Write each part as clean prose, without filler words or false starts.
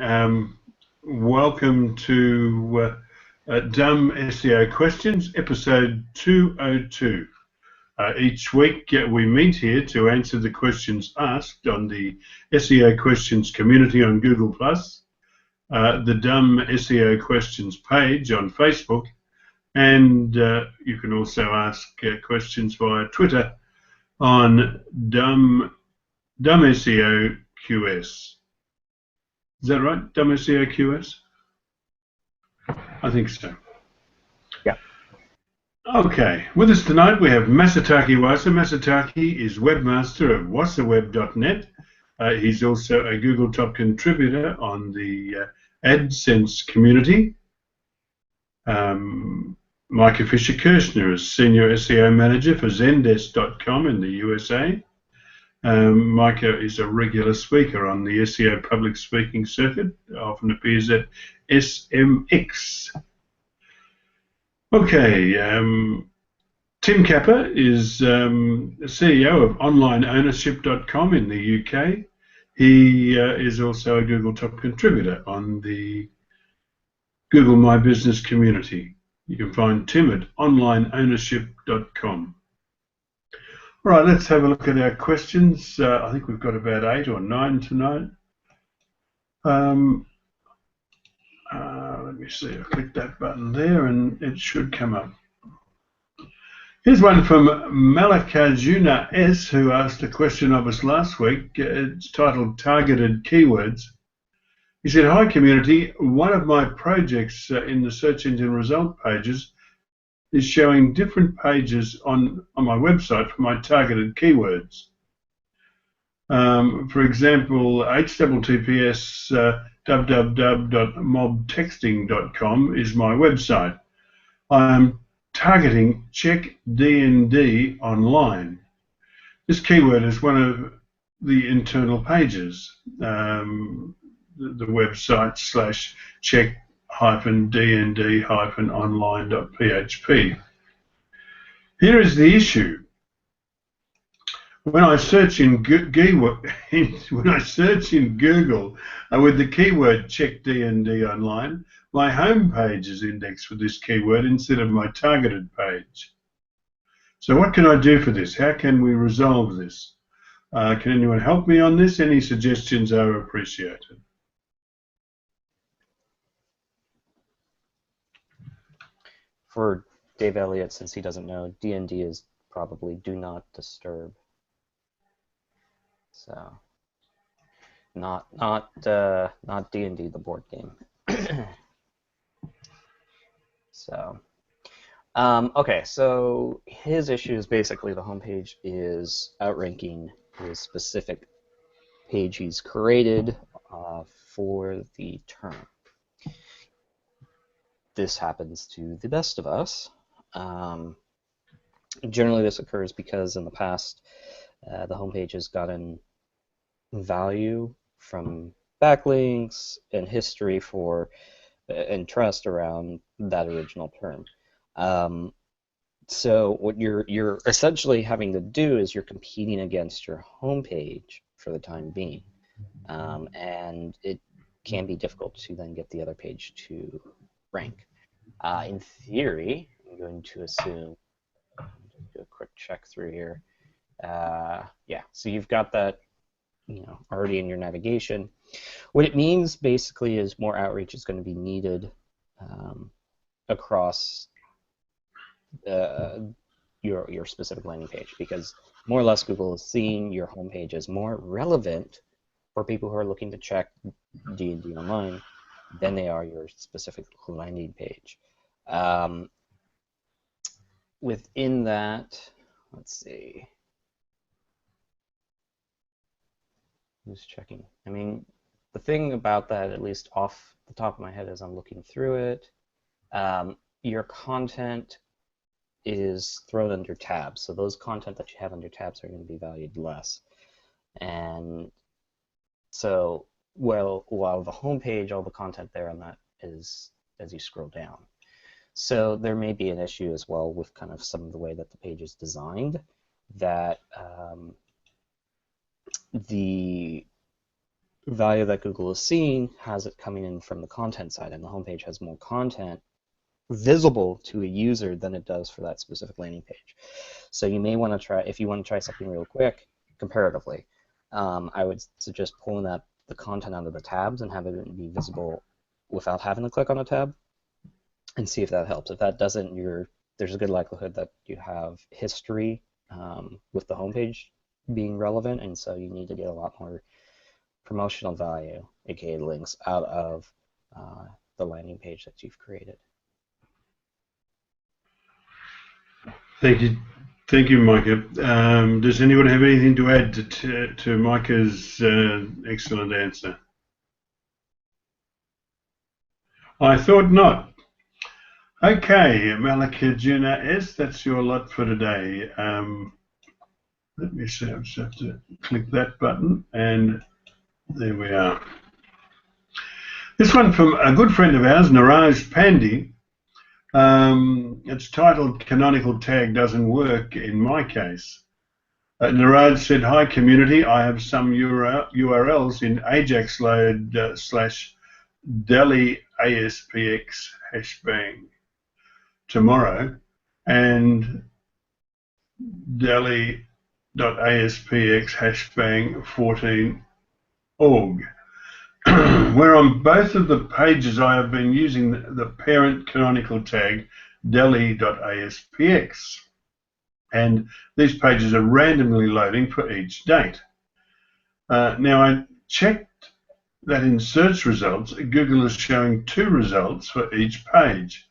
Welcome to Dumb SEO Questions, episode 202. Each week we meet here to answer the questions asked on the SEO Questions community on Google+, the Dumb SEO Questions page on Facebook, and you can also ask questions via Twitter on Dumb SEO QS. Is that right? Dumb SEO QS? I think so. Yeah. Okay. With us tonight we have Masataki Wasa. Masataki is webmaster of wasaweb.net. He's also a Google top contributor on the AdSense community. Micah Fisher-Kirshner is senior SEO manager for Zendesk.com in the USA. Micah is a regular speaker on the SEO public speaking circuit, often appears at SMX. Okay, Tim Capper is CEO of OnlineOwnership.com in the UK. He is also a Google top contributor on the Google My Business community. You can find Tim at OnlineOwnership.com. All right, let's have a look at our questions. I think we've got about 8 or 9 tonight. Let me see, I click that button there and it should come up. Here's one from Malakajuna S, who asked a question of us last week. It's titled Targeted Keywords. He said, "Hi community, one of my projects in the search engine result pages is showing different pages on my website for my targeted keywords. For example, https www.mobtexting.com is my website. I'm targeting check DND online. This keyword is one of the internal pages, the website / check-dnd-online.php. Here is the issue. When I search in Google with the keyword check DND online, my home page is indexed with this keyword instead of my targeted page. So what can I do for this? How can we resolve this? Can anyone help me on this? Any suggestions are appreciated." For Dave Elliott, since he doesn't know, DND is probably do not disturb. So, not D&D, the board game. So, okay. So his issue is basically the homepage is outranking his specific page he's created for the term. This happens to the best of us. Generally, this occurs because in the past, the homepage has gotten value from backlinks and history for and trust around that original term. So what you're essentially having to do is you're competing against your homepage for the time being, and it can be difficult to then get the other page to rank. In theory, I'm going to assume, do a quick check through here. Yeah, so you've got that, already in your navigation. What it means basically is more outreach is going to be needed across your specific landing page, because more or less Google is seeing your homepage as more relevant for people who are looking to check D&D online than they are your specific landing page. Within that, let's see. Who's checking? I mean, the thing about that, at least off the top of my head as I'm looking through it, your content is thrown under tabs. So those content that you have under tabs are going to be valued less. And so, while the homepage, all the content there on that is as you scroll down. So there may be an issue as well with kind of some of the way that the page is designed, that the value that Google is seeing has it coming in from the content side, and the homepage has more content visible to a user than it does for that specific landing page. So you may want to try, if you want to try something real quick, comparatively, I would suggest pulling the content out of the tabs and have it be visible without having to click on a tab, and see if that helps. If that doesn't, there's a good likelihood that you have history with the homepage being relevant, and so you need to get a lot more promotional value, aka links, out of the landing page that you've created. Thank you, Micah. Does anyone have anything to add to Micah's excellent answer? I thought not. Okay, Malakajuna S, that's your lot for today. Let me see, I just have to click that button, and there we are. This one from a good friend of ours, Niraj Pandey. It's titled Canonical Tag Doesn't Work in My Case. Niraj said, hi community, I have some URLs in Ajax load / Delhi ASPX hashbang tomorrow and Delhi.aspx hashbang 14 org. Where on both of the pages I have been using the parent canonical tag delhi.aspx, and these pages are randomly loading for each date. Now I checked that in search results, Google is showing 2 results for each page.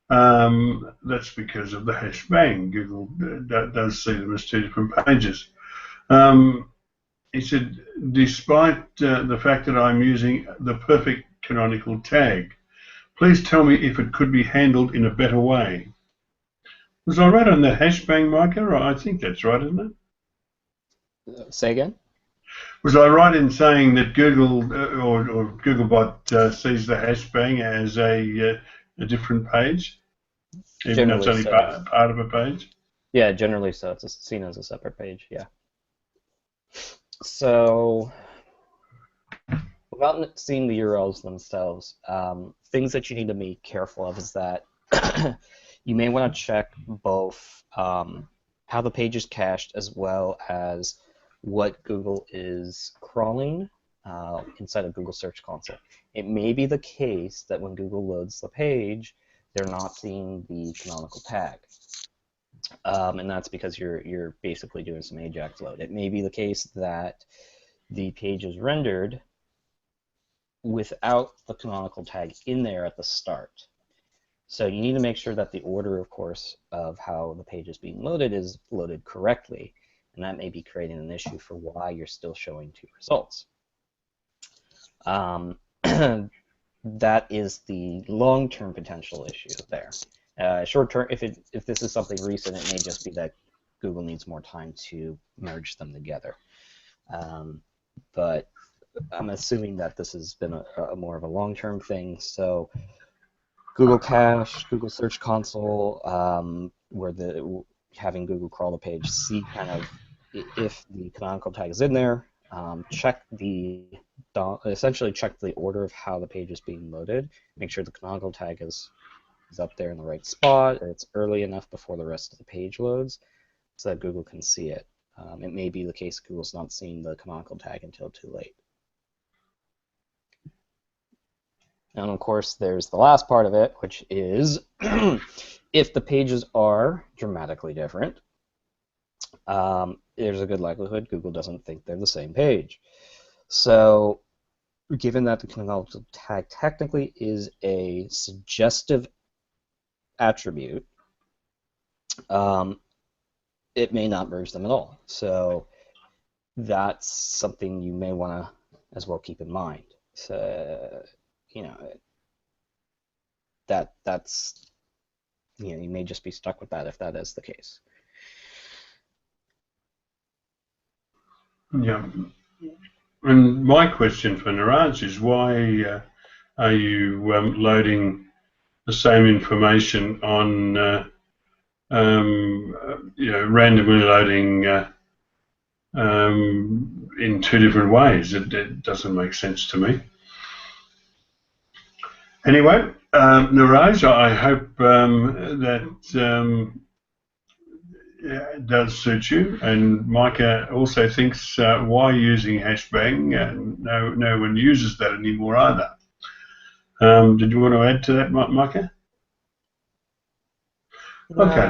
That's because of the hashbang. Google does see them as 2 different pages. He said, despite the fact that I'm using the perfect canonical tag, please tell me if it could be handled in a better way. Was I right on the hashbang, Micah? I think that's right, isn't it? Say again? Was I right in saying that Google or Googlebot sees the hashbang as a different page, even though it's only part of a page? Yeah, generally so. It's seen as a separate page, yeah. So, without seeing the URLs themselves, things that you need to be careful of is that you may want to check both how the page is cached as well as what Google is crawling inside of Google Search Console. It may be the case that when Google loads the page, they're not seeing the canonical tag. And that's because you're basically doing some AJAX load. It may be the case that the page is rendered without the canonical tag in there at the start. So you need to make sure that the order, of course, of how the page is being loaded is loaded correctly, and that may be creating an issue for why you're still showing 2 results. That is the long-term potential issue there. Short-term, if this is something recent, it may just be that Google needs more time to merge them together. But I'm assuming that this has been a more of a long-term thing. So Google Cache, Google Search Console, having Google crawl the page, see kind of if the canonical tag is in there. Essentially check the order of how the page is being loaded. Make sure the canonical tag is up there in the right spot, and it's early enough before the rest of the page loads so that Google can see it. It may be the case Google's not seeing the canonical tag until too late. And of course, there's the last part of it, which is if the pages are dramatically different, there's a good likelihood Google doesn't think they're the same page. So given that the canonical tag technically is a suggestive attribute, it may not merge them at all. So that's something you may want to as well keep in mind. So, that's you may just be stuck with that if that is the case. Yeah. And my question for Niraj is, why are you loading the same information on randomly loading in two different ways. It doesn't make sense to me. Anyway, Niraj, I hope that it does suit you. And Micah also thinks, why using hashbang? No one uses that anymore either. Did you want to add to that, Micah? Okay,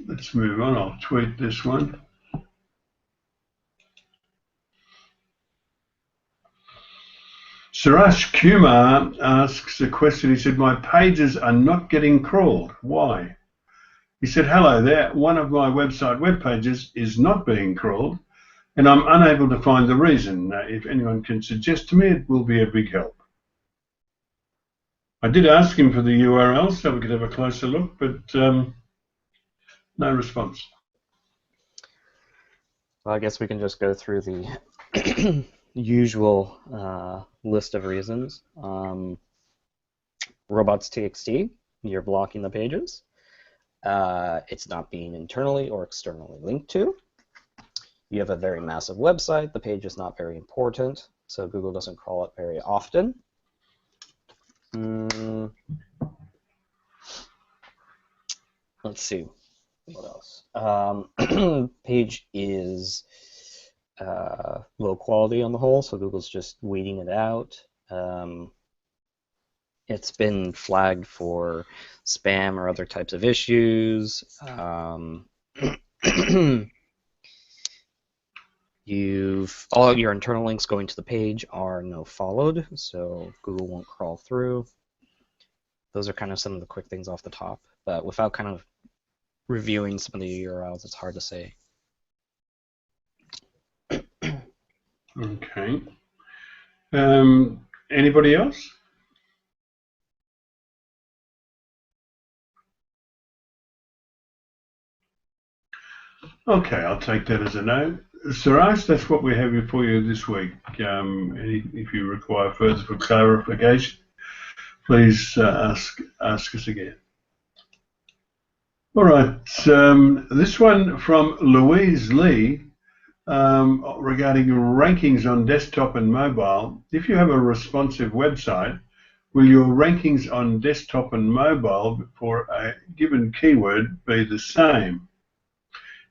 let's move on. I'll tweet this one. Suresh Kumar asks a question. He said, my pages are not getting crawled. Why? He said, hello there. One of my website web pages is not being crawled, and I'm unable to find the reason. If anyone can suggest to me, it will be a big help. I did ask him for the URL so we could have a closer look, but no response. Well, I guess we can just go through the usual list of reasons. Robots.txt, you're blocking the pages. It's not being internally or externally linked to. You have a very massive website. The page is not very important, so Google doesn't crawl it very often. Let's see. What else? Page is low quality on the whole, so Google's just weeding it out. It's been flagged for spam or other types of issues. All of your internal links going to the page are no followed, so Google won't crawl through. Those are kind of some of the quick things off the top, but without kind of reviewing some of the URLs, it's hard to say. Okay. Anybody else? Okay, I'll take that as a no. Suraj, that's what we have for you this week. If you require further clarification, please ask us again. All right, this one from Louise Lee regarding rankings on desktop and mobile. If you have a responsive website, will your rankings on desktop and mobile for a given keyword be the same?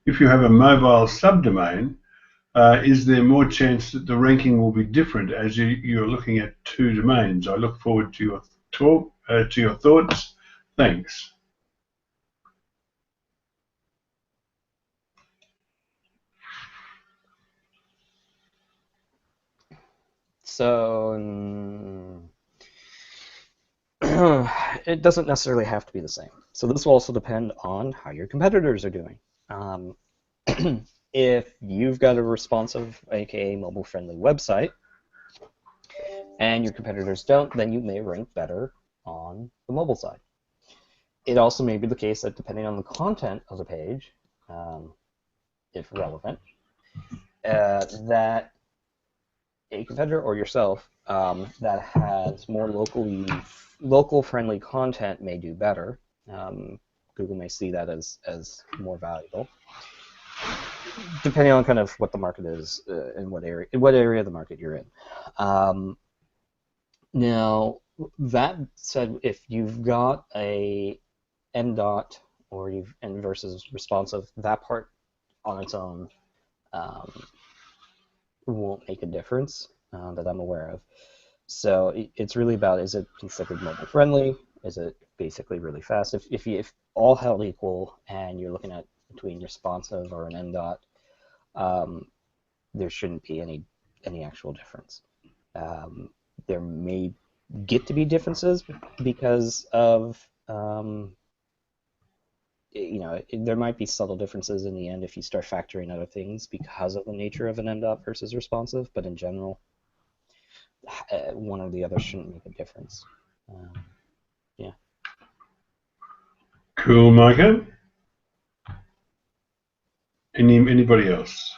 If you have a mobile subdomain, is there more chance that the ranking will be different as you're looking at two domains? I look forward to your talk, to your thoughts. Thanks. So it doesn't necessarily have to be the same. So this will also depend on how your competitors are doing. If you've got a responsive, aka mobile-friendly website, and your competitors don't, then you may rank better on the mobile side. It also may be the case that depending on the content of the page, if relevant, that a competitor or yourself that has more local-friendly content may do better. Google may see that as more valuable, depending on kind of what the market is and what area of the market you're in. Now, that said, if you've got a MDOT or and versus responsive, that part on its own won't make a difference that I'm aware of. So it's really about, is it considered mobile friendly? Is it basically really fast? If all held equal and you're looking at between responsive or an MDOT, there shouldn't be any actual difference. There may get to be differences because of there might be subtle differences in the end if you start factoring other things because of the nature of an MDOT versus responsive, but in general, one or the other shouldn't make a difference. Yeah. Cool, Micah. Anybody else?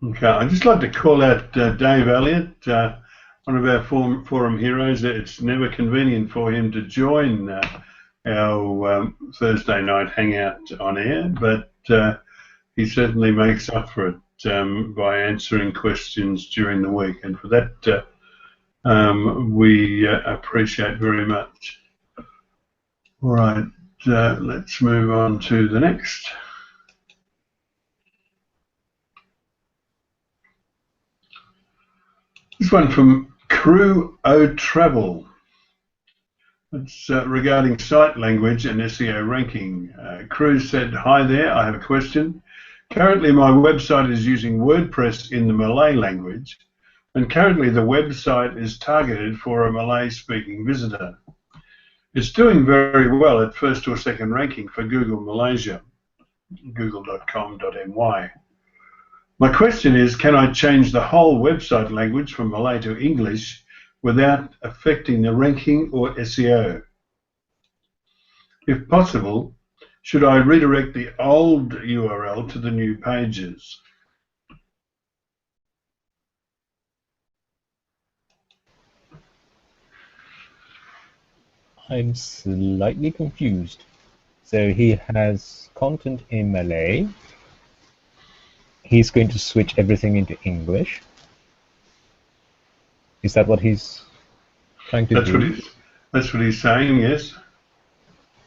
Okay, I'd just like to call out Dave Elliott, one of our forum heroes. It's never convenient for him to join our Thursday night hangout on air, but he certainly makes up for it by answering questions during the week, and for that we appreciate very much. All right, let's move on to the next. This one from Crew O Travel. It's regarding site language and SEO ranking. Crew said, "Hi there, I have a question. Currently my website is using WordPress in the Malay language, and currently the website is targeted for a Malay-speaking visitor. It's doing very well at first or second ranking for Google Malaysia, google.com.my. My question is, can I change the whole website language from Malay to English without affecting the ranking or SEO? If possible, should I redirect the old URL to the new pages?" I'm slightly confused. So he has content in Malay. He's going to switch everything into English. Is that what he's trying to do? That's what he's saying, yes.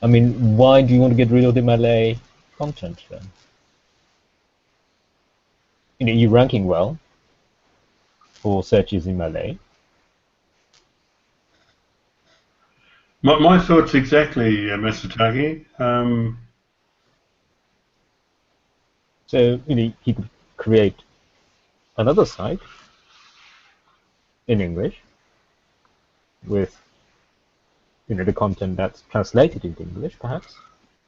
I mean, why do you want to get rid of the Malay content then? You know, you're ranking well for searches in Malay. My thoughts exactly, Masataki. So, you know, he could create another site in English with, you know, the content that's translated into English, perhaps.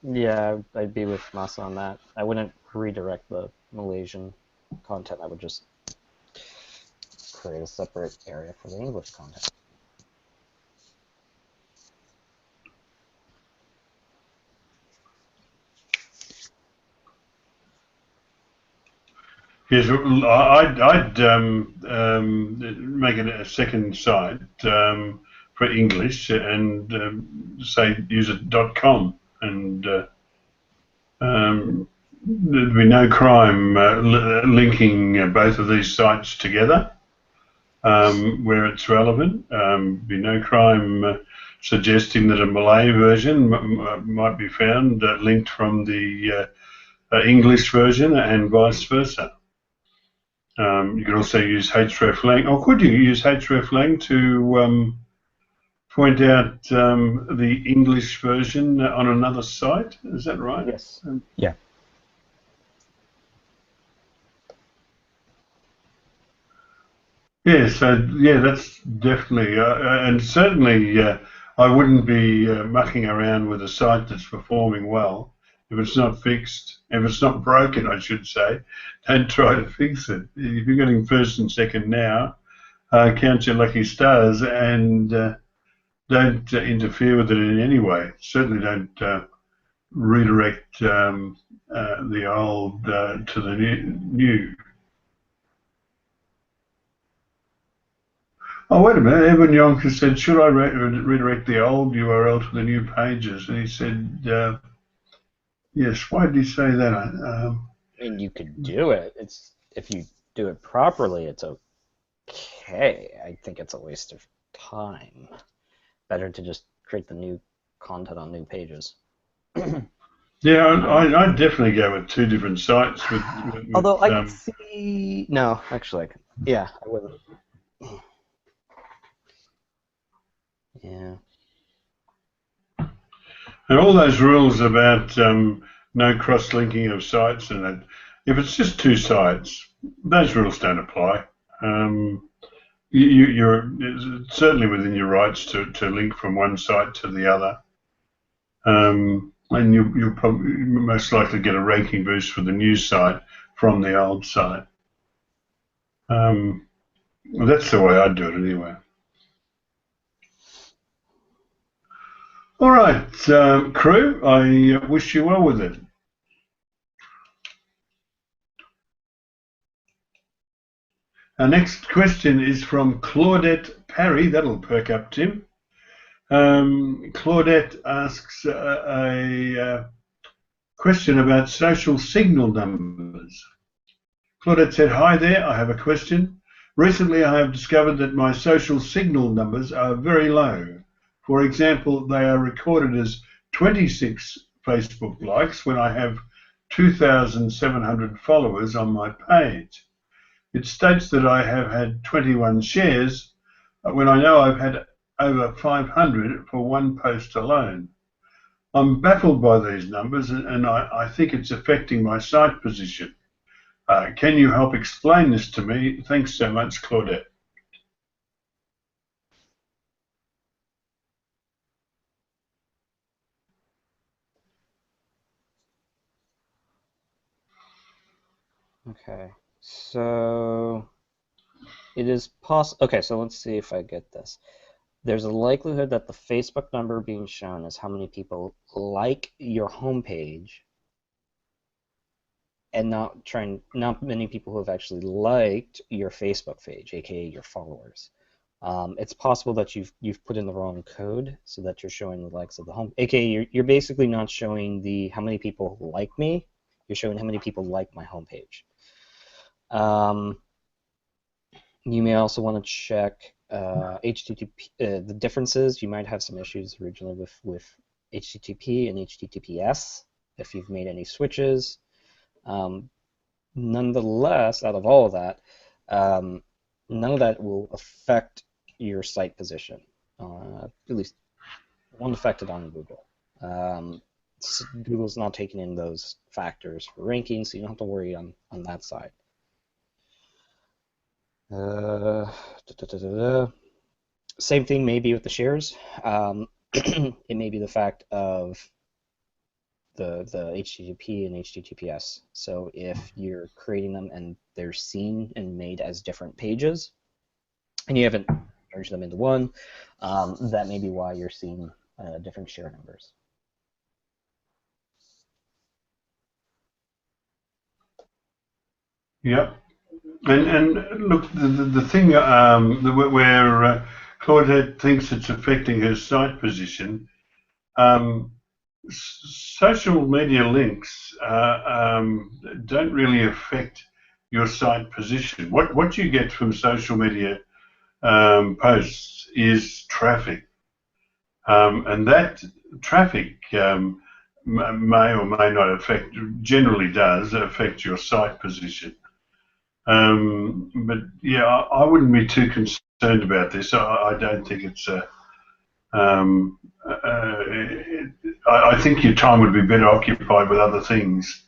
Yeah, I'd be with Masa on that. I wouldn't redirect the Malaysian content. I would just create a separate area for the English content. Yes, I'd make it a second site for English and say use it .com, and there'd be no crime linking both of these sites together where it's relevant. Be no crime suggesting that a Malay version might be found linked from the English version and vice versa. You could also use hreflang, or could you use hreflang to point out the English version on another site? Is that right? Yes. Yeah. Yeah, so yeah, that's definitely, and certainly I wouldn't be mucking around with a site that's performing well. If it's not fixed, if it's not broken, I should say, don't try to fix it. If you're getting first and second now, count your lucky stars and don't interfere with it in any way. Certainly don't redirect the old to the new. Oh, wait a minute. Evan Yonker said, should I redirect the old URL to the new pages? And he said, yes. Why did he say that? I mean, you could do it. It's if you do it properly, it's okay. I think it's a waste of time. Better to just create the new content on new pages. Yeah, I'd definitely go with two different sites. Although I can see... No, actually, yeah, I wouldn't. Yeah. And all those rules about no cross-linking of sites and that, if it's just two sites, those rules don't apply. You're certainly within your rights to link from one site to the other. And you'll probably most likely get a ranking boost for the new site from the old site. Well, that's the way I'd do it anyway. All right, crew, I wish you well with it. Our next question is from Claudette Parry. That'll perk up, Tim. Claudette asks a question about social signal numbers. Claudette said, "Hi there, I have a question. Recently I have discovered that my social signal numbers are very low. For example, they are recorded as 26 Facebook likes when I have 2,700 followers on my page. It states that I have had 21 shares when I know I've had over 500 for one post alone. I'm baffled by these numbers and I think it's affecting my site position. Can you help explain this to me? Thanks so much, Claudette." Okay, so it is possible. Okay, so let's see if I get this. There's a likelihood that the Facebook number being shown is how many people like your homepage, and not many people who have actually liked your Facebook page, aka your followers. It's possible that you've put in the wrong code so that you're showing the likes of the home, aka you're basically not showing the how many people like me. You're showing how many people like my homepage. You may also want to check HTTP the differences. You might have some issues originally with HTTP and HTTPS if you've made any switches. Nonetheless, out of all of that, none of that will affect your site position. At least won't affect it on Google. Google's not taking in those factors for ranking, so you don't have to worry on that side. Same thing maybe with the shares. It may be the fact of the HTTP and HTTPS. So if you're creating them and they're seen and made as different pages, and you haven't merged them into one, that may be why you're seeing different share numbers. Yep. And look, the thing where Claudette thinks it's affecting her site position, social media links don't really affect your site position. What you get from social media posts is traffic, and that traffic may or may not affect, generally does affect your site position. But yeah, I wouldn't be too concerned about this. I don't think it's I think your time would be better occupied with other things.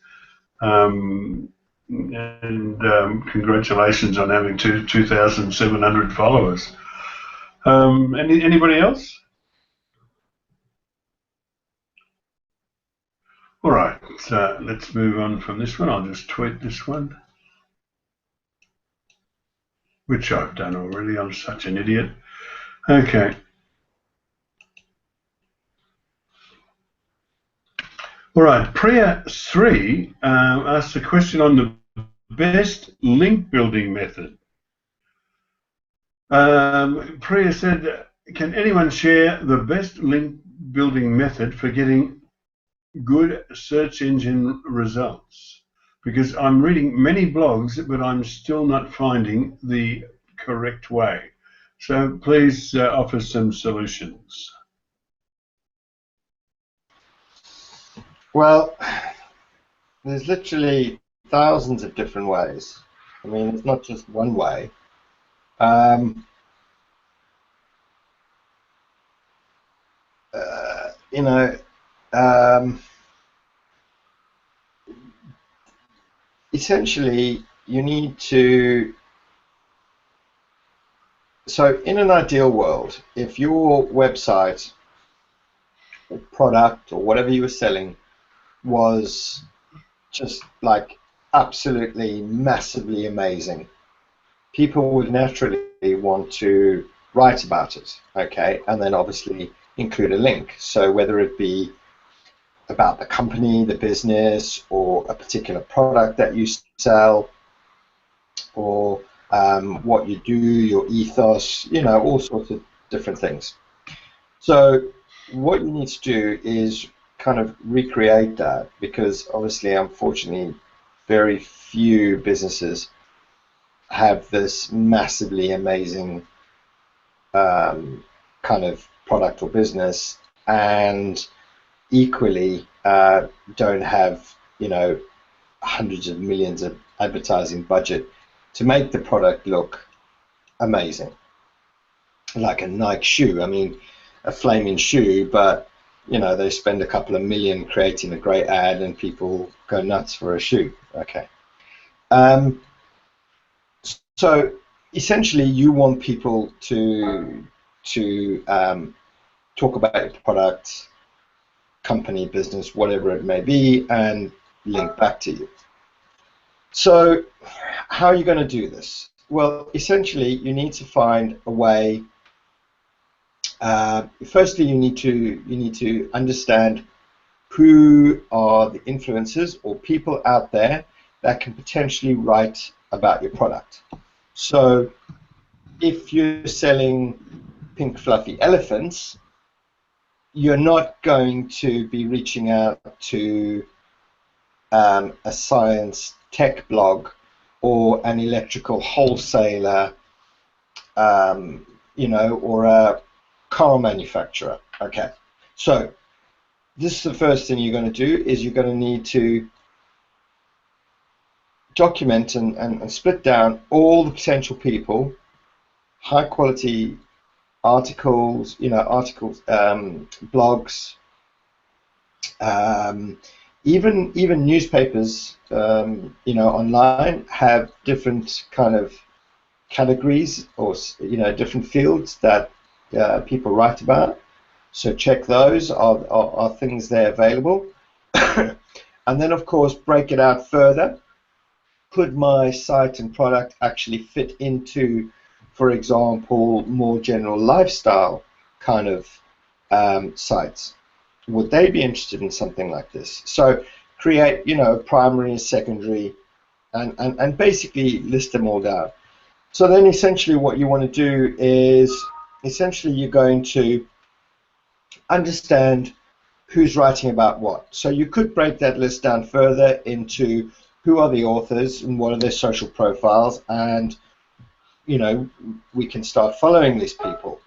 Congratulations on having 2,700 followers. Anybody else? All right, so let's move on from this one. I'll just tweet this one, which I've done already. I'm such an idiot. Okay. All right, Priya 3 asked a question on the best link building method. Priya said, "Can anyone share the best link building method for getting good search engine results? Because I'm reading many blogs, but I'm still not finding the correct way. So please offer some solutions." Well, there's literally thousands of different ways. I mean, it's not just one way. You know, essentially, you need to. So, in an ideal world, if your website or product or whatever you were selling was just like absolutely massively amazing, people would naturally want to write about it, okay, and then obviously include a link. So whether it be about the company, the business, or a particular product that you sell, or what you do, your ethos, you know, all sorts of different things. So what you need to do is kind of recreate that, because obviously, unfortunately, very few businesses have this massively amazing kind of product or business, and equally don't have, you know, hundreds of millions of advertising budget to make the product look amazing, like a Nike shoe. I mean, a flaming shoe, but you know, they spend a couple of million creating a great ad and people go nuts for a shoe. Okay. So essentially, you want people to talk about your product, company, business, whatever it may be, and link back to you. So how are you going to do this? Well, essentially, you need to find a way. Firstly, you need to understand who are the influencers or people out there that can potentially write about your product. So if you're selling pink fluffy elephants, you're not going to be reaching out to a science tech blog or an electrical wholesaler, you know, or a car manufacturer. Okay, so this is the first thing you're going to do, is you're going to need to document and split down all the potential people, high quality articles, you know, blogs, even newspapers, you know, online have different kind of categories, or you know, different fields that people write about. So check those. Are things there available? And then, of course, break it out further. Could my site and product actually fit into, for example, more general lifestyle kind of sites? Would they be interested in something like this? So create, you know, primary and secondary, and basically list them all down. So then essentially what you want to do is, essentially you're going to understand who's writing about what. So you could break that list down further into who are the authors and what are their social profiles, and you know, we can start following these people.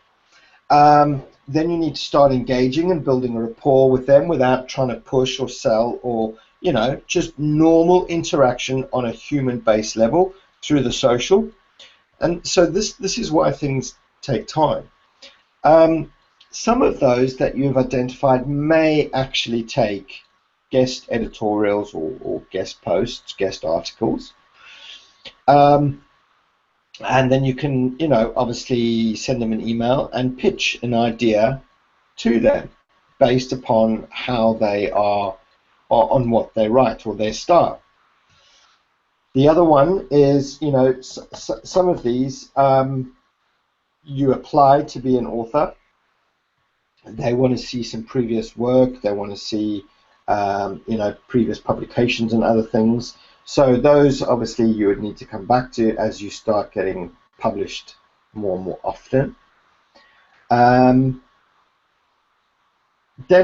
Then you need to start engaging and building a rapport with them without trying to push or sell, or you know, just normal interaction on a human-based level through the social. And so this is why things take time. Some of those that you've identified may actually take guest editorials or guest posts, guest articles. And then you can, you know, obviously send them an email and pitch an idea to them based upon how they are, or on what they write or their style. The other one is, you know, some of these you apply to be an author. They want to see some previous work. They want to see, you know, previous publications and other things. So those, obviously, you would need to come back to as you start getting published more and more often. Then,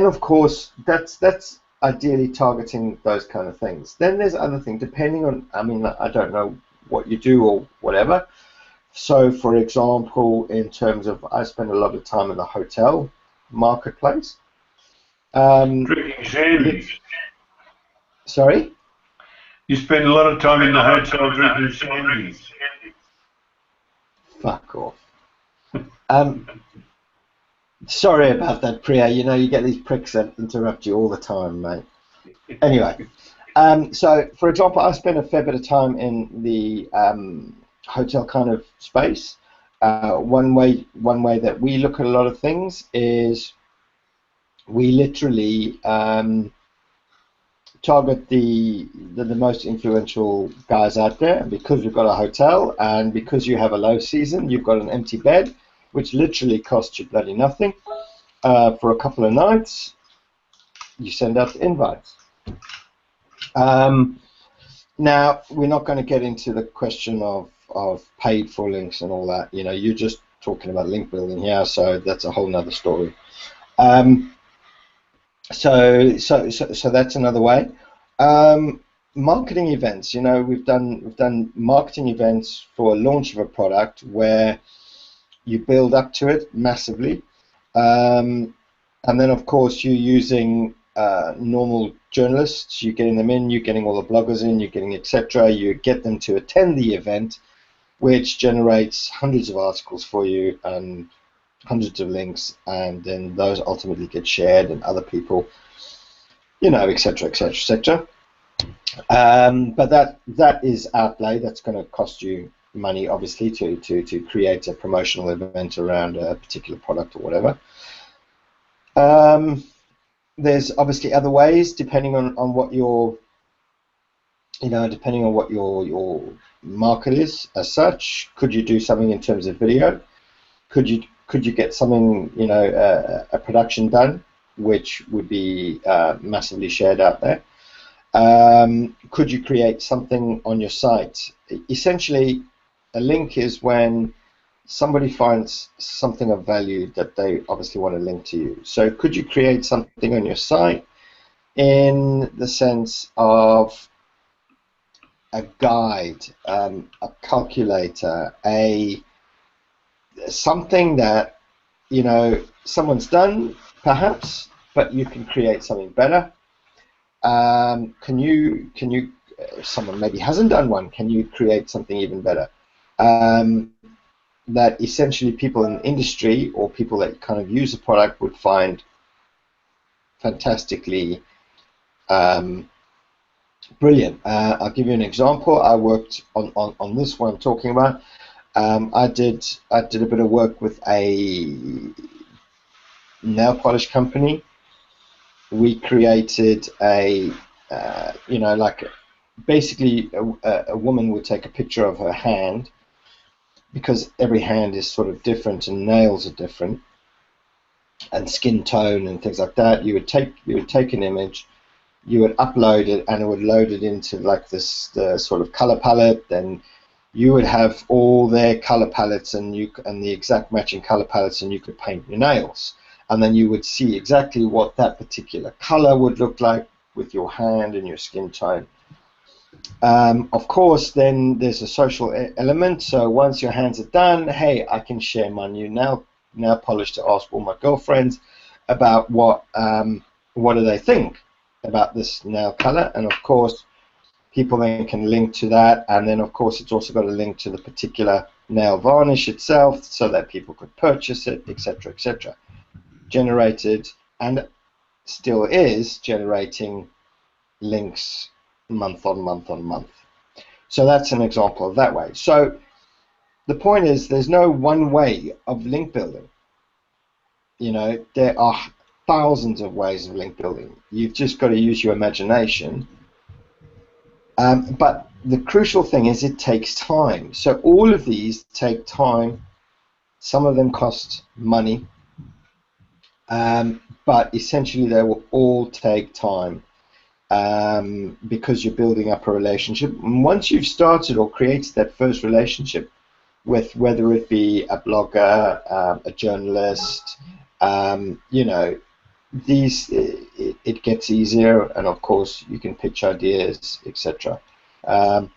of course, that's ideally targeting those kind of things. Then there's other things, depending on, I mean, I don't know what you do or whatever. So, for example, in terms of, I spend a lot of time in the hotel marketplace. Drinking shandies. Sorry? You spend a lot of time in the hotel drinking shandies. Fuck off. Sorry about that, Priya. You know, you get these pricks that interrupt you all the time, mate. Anyway, so for example, I spend a fair bit of time in the hotel kind of space. One way that we look at a lot of things is we literally target the most influential guys out there. And because we've got a hotel, and because you have a low season, you've got an empty bed, which literally costs you bloody nothing. For a couple of nights, you send out the invites. Now, we're not going to get into the question of paid for links and all that. You know, you're just talking about link building here, so that's a whole nother story. So that's another way. Marketing events. You know, we've done marketing events for a launch of a product where you build up to it massively, and then of course you're using normal journalists. You're getting them in. You're getting all the bloggers in. You're getting etc. You get them to attend the event, which generates hundreds of articles for you and hundreds of links, and then those ultimately get shared and other people, you know, etc., etc., etc. But that is outlay. That's going to cost you money, obviously, to create a promotional event around a particular product or whatever. There's obviously other ways, depending on what your, you know, depending on what your market is as such. Could you do something in terms of video? Could you get something, you know, a production done, which would be massively shared out there? Could you create something on your site? Essentially, a link is when somebody finds something of value that they obviously want to link to you. So could you create something on your site in the sense of a guide, a calculator, something that, you know, someone's done perhaps, but you can create something better. Can you if someone maybe hasn't done one, can you create something even better? That essentially people in the industry or people that kind of use the product would find fantastically brilliant. I'll give you an example. I worked on this one I'm talking about. I did a bit of work with a nail polish company. We created a you know, like basically a woman would take a picture of her hand, because every hand is sort of different and nails are different and skin tone and things like that. You would take an image, you would upload it, and it would load it into like the sort of color palette. Then you would have all their color palettes and the exact matching color palettes, and you could paint your nails, and then you would see exactly what that particular color would look like with your hand and your skin tone. Of course, then there's a social element. So once your hands are done, hey, I can share my new nail polish to ask all my girlfriends about what do they think about this nail color, and of course, people then can link to that, and then of course it's also got a link to the particular nail varnish itself, so that people could purchase it, etc., etc. Generated, and still is generating links month on month on month. So that's an example of that way. So the point is, there's no one way of link building. You know, there are thousands of ways of link building. You've just got to use your imagination. But the crucial thing is it takes time. So all of these take time. Some of them cost money. But essentially they will all take time. Because you're building up a relationship. And once you've started or created that first relationship with, whether it be a blogger, a journalist, you know, it gets easier, and of course you can pitch ideas, etc. And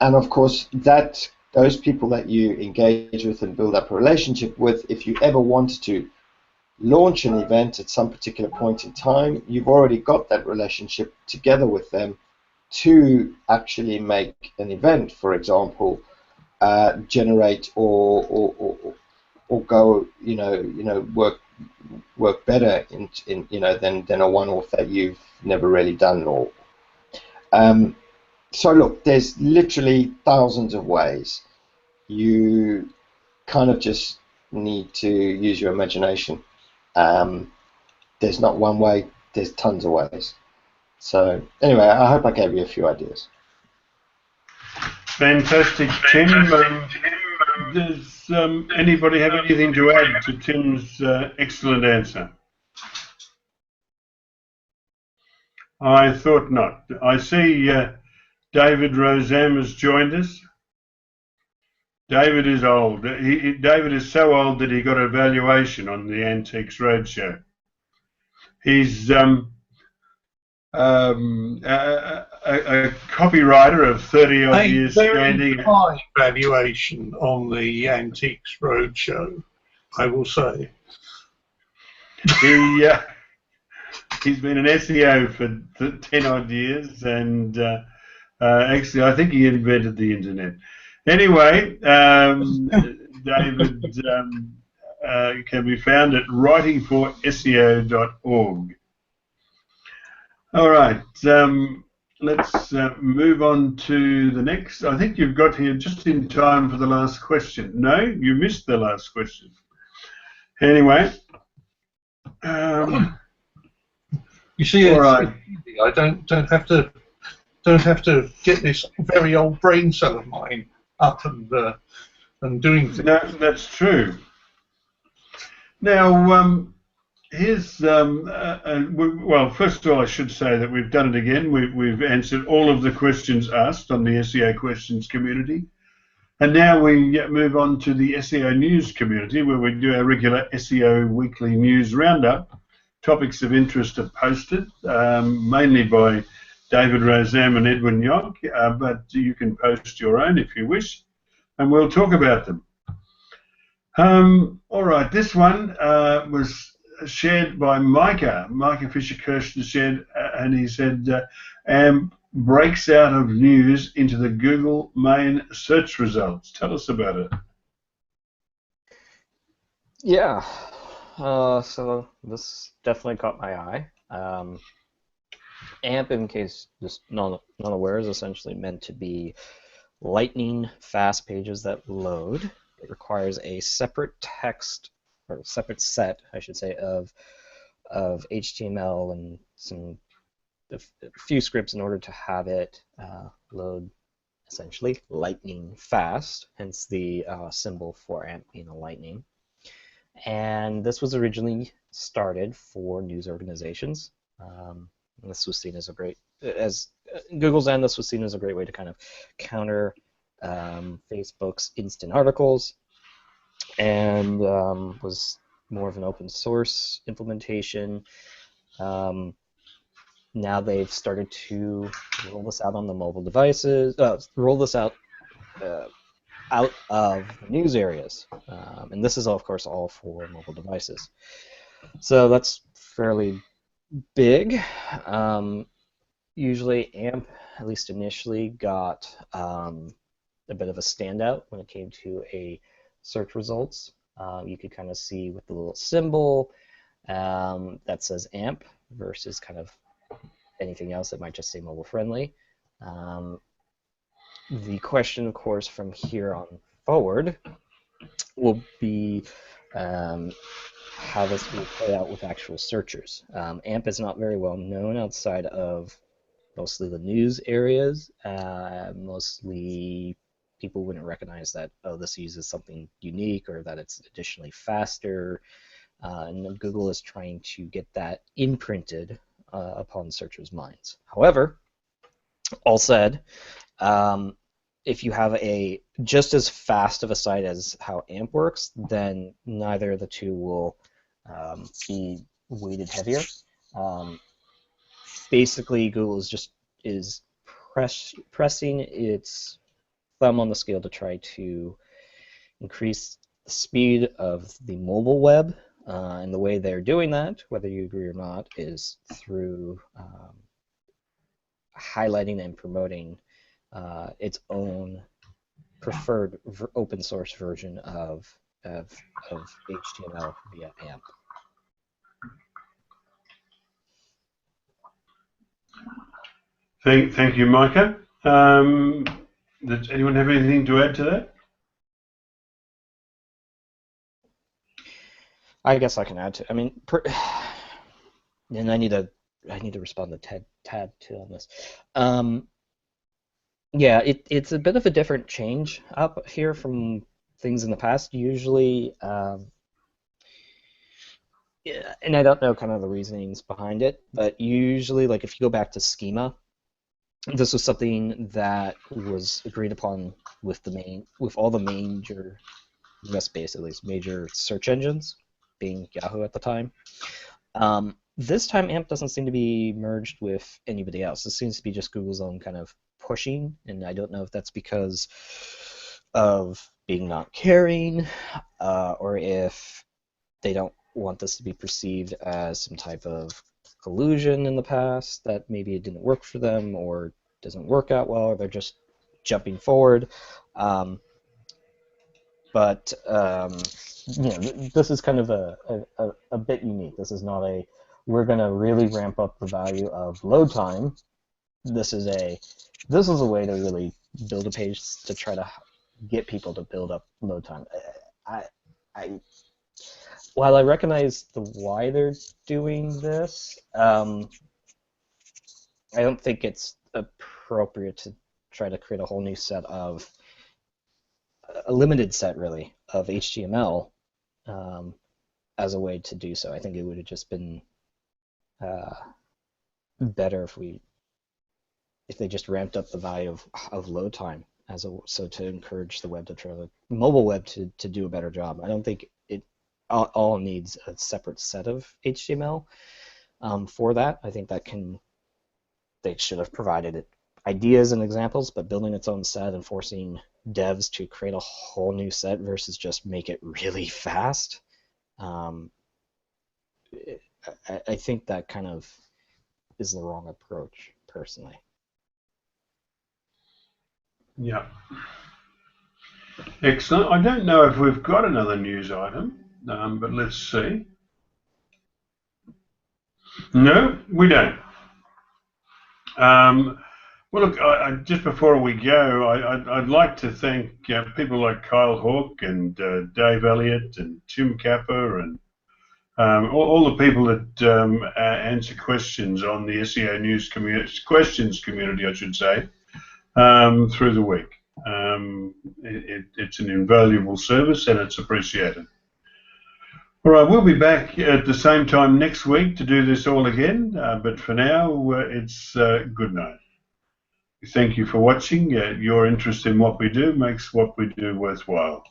of course those people that you engage with and build up a relationship with, if you ever wanted to launch an event at some particular point in time, you've already got that relationship together with them to actually make an event, for example, generate or go, you know, work better in you know, than a one-off that you've never really done. Or so look, there's literally thousands of ways. You kind of just need to use your imagination. There's not one way, there's tons of ways. So anyway, I hope I gave you a few ideas. Fantastic, Tim. Does anybody have anything to add to Tim's excellent answer? I thought not. I see David Rosam has joined us. David is old. David is so old that he got a valuation on the Antiques Roadshow. He's a copywriter of 30-odd years standing. A very high valuation on the Antiques Roadshow, I will say. He's been an SEO for 10-odd years, and actually, I think he invented the internet. Anyway, David can be found at writingforseo.org. All right, let's move on to the next. I think you've got here just in time for the last question. No, you missed the last question. Anyway. You see, all right. I don't have to get this very old brain cell of mine up and doing things. No, that's true. Now, here's well. First of all, I should say that we've done it again. We've answered all of the questions asked on the SEO questions community, and now we move on to the SEO news community, where we do our regular SEO weekly news roundup. Topics of interest are posted, mainly by David Rosam and Edwin Yock, but you can post your own if you wish, and we'll talk about them. All right, this one was shared by Micah Fisher-Kirsten shared, and he said, AMP breaks out of news into the Google main search results. Tell us about it. Yeah. So this definitely caught my eye. AMP, in case just not aware, is essentially meant to be lightning fast pages that load. It requires a separate text, or separate set, I should say, of HTML and a few scripts in order to have it load essentially lightning fast, hence the symbol for AMP being a lightning. And this was originally started for news organizations. This was seen as a great, as Google's end, this was seen as a great way to kind of counter Facebook's instant articles, and was more of an open source implementation. Now they've started to roll this out on the mobile devices, roll this out of news areas, and this is of course all for mobile devices. So that's fairly big. Usually AMP, at least initially, got a bit of a standout when it came to a search results. You could kind of see with the little symbol that says AMP versus kind of anything else that might just say mobile friendly. The question, of course, from here on forward will be how this will play out with actual searchers. AMP is not very well known outside of mostly the news areas. Mostly people wouldn't recognize that, oh, this uses something unique, or that it's additionally faster. And Google is trying to get that imprinted upon searchers' minds. However, all said, if you have a just as fast of a site as how AMP works, then neither of the two will be weighted heavier. Basically, Google is pressing its thumb on the scale to try to increase the speed of the mobile web, and the way they're doing that, whether you agree or not, is through highlighting and promoting its own preferred open source version of HTML via AMP. Thank you, Micah. Does anyone have anything to add to that? I guess I can add to. I mean, and I need to respond to Tad too on this. Yeah, it's a bit of a different change up here from things in the past. Usually, yeah, and I don't know kind of the reasonings behind it, but usually, like if you go back to schema, this was something that was agreed upon with all the major US-based, at least major search engines, being Yahoo at the time. This time AMP doesn't seem to be merged with anybody else. This seems to be just Google's own kind of pushing, and I don't know if that's because of being not caring, or if they don't want this to be perceived as some type of collusion in the past, that maybe it didn't work for them or doesn't work out well, or they're just jumping forward. But this is kind of a bit unique. This is not a, we're going to really ramp up the value of load time. This is a way to really build a page to try to get people to build up load time. While I recognize why they're doing this, I don't think it's appropriate to try to create a whole new set of, a limited set really, of HTML as a way to do so. I think it would have just been better if they just ramped up the value of load time so to encourage the web to try to, mobile web to do a better job. I don't think it all needs a separate set of HTML for that. I think they should have provided ideas and examples, but building its own set and forcing devs to create a whole new set versus just make it really fast, I think that kind of is the wrong approach, personally. Yeah. Excellent. I don't know if we've got another news item, but let's see. No, we don't. Well, look, just before we go, I'd like to thank people like Kyle Hawke and Dave Elliott and Tim Capper and all the people that answer questions on the SEO News questions community, I should say, through the week. It's an invaluable service and it's appreciated. All right, we'll be back at the same time next week to do this all again, but for now, it's good night. Thank you for watching. Your interest in what we do makes what we do worthwhile.